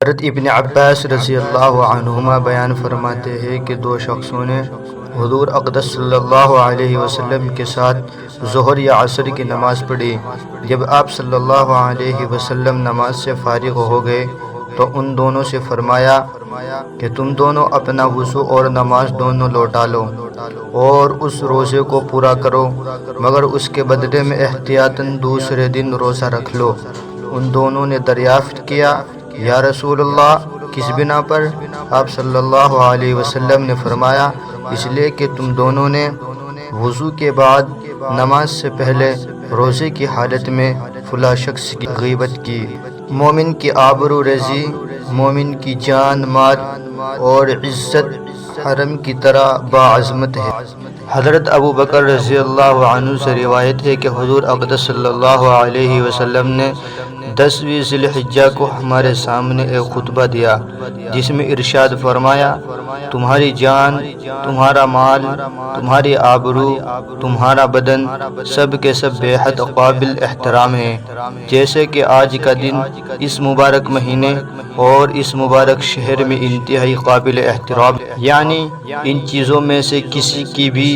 حضرت ابن عباس رضی اللہ عنہما بیان فرماتے ہیں کہ دو شخصوں نے حضور اقدس صلی اللہ علیہ وسلم کے ساتھ ظہر یا عصر کی نماز پڑھی۔ جب آپ صلی اللہ علیہ وسلم نماز سے فارغ ہو گئے تو ان دونوں سے فرمایا کہ تم دونوں اپنا وضو اور نماز دونوں لوٹا لو اور اس روزے کو پورا کرو، مگر اس کے بدلے میں احتیاطاً دوسرے دن روزہ رکھ لو۔ ان دونوں نے دریافت کیا، یا رسول اللہ، کس بنا پر؟ آپ صلی اللہ علیہ وسلم نے فرمایا، اس لیے کہ تم دونوں نے وضو کے بعد نماز سے پہلے روزے کی حالت میں فلاں شخص کی غیبت کی۔ مومن کی آبرو ریزی، مومن کی جان، مال اور عزت حرم کی طرح باعظمت ہے۔ حضرت ابو بکر رضی اللہ عنہ سے روایت ہے کہ حضور اقدس صلی اللہ علیہ وسلم نے 10ویں ذی الحجہ کو ہمارے سامنے ایک خطبہ دیا جس میں ارشاد فرمایا، تمہاری جان، تمہارا مال، تمہاری آبرو، تمہارا بدن سب کے سب بے حد قابل احترام ہیں، جیسے کہ آج کا دن اس مبارک مہینے اور اس مبارک شہر میں انتہائی قابل احترام، یعنی ان چیزوں میں سے کسی کی بھی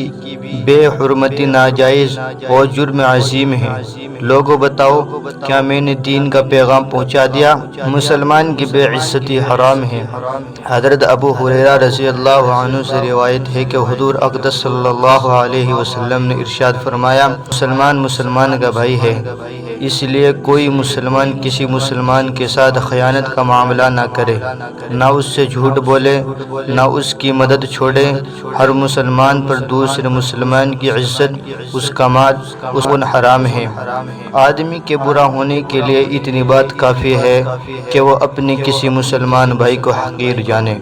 بے حرمتی ناجائز اور جرم عظیم ہے۔ لوگوں بتاؤ، کیا میں نے دین کا پیغام پہنچا دیا؟ مسلمان کی بے عزتی حرام ہے۔ حضرت ابو ہریرہ رضی اللہ عنہ سے روایت ہے کہ حضور اقدس صلی اللہ علیہ وسلم نے ارشاد فرمایا، مسلمان مسلمان کا بھائی ہے، اس لیے کوئی مسلمان کسی مسلمان کے ساتھ خیانت کا معاملہ نہ کرے، نہ اس سے جھوٹ بولے، نہ اس کی مدد چھوڑے۔ ہر مسلمان پر دوسرے مسلمان کی عزت، اس کا مال، اس کو حرام ہے۔ آدمی کے برا ہونے کے لیے اتنی بات کافی ہے کہ وہ اپنے کسی مسلمان بھائی کو حقیر جانے۔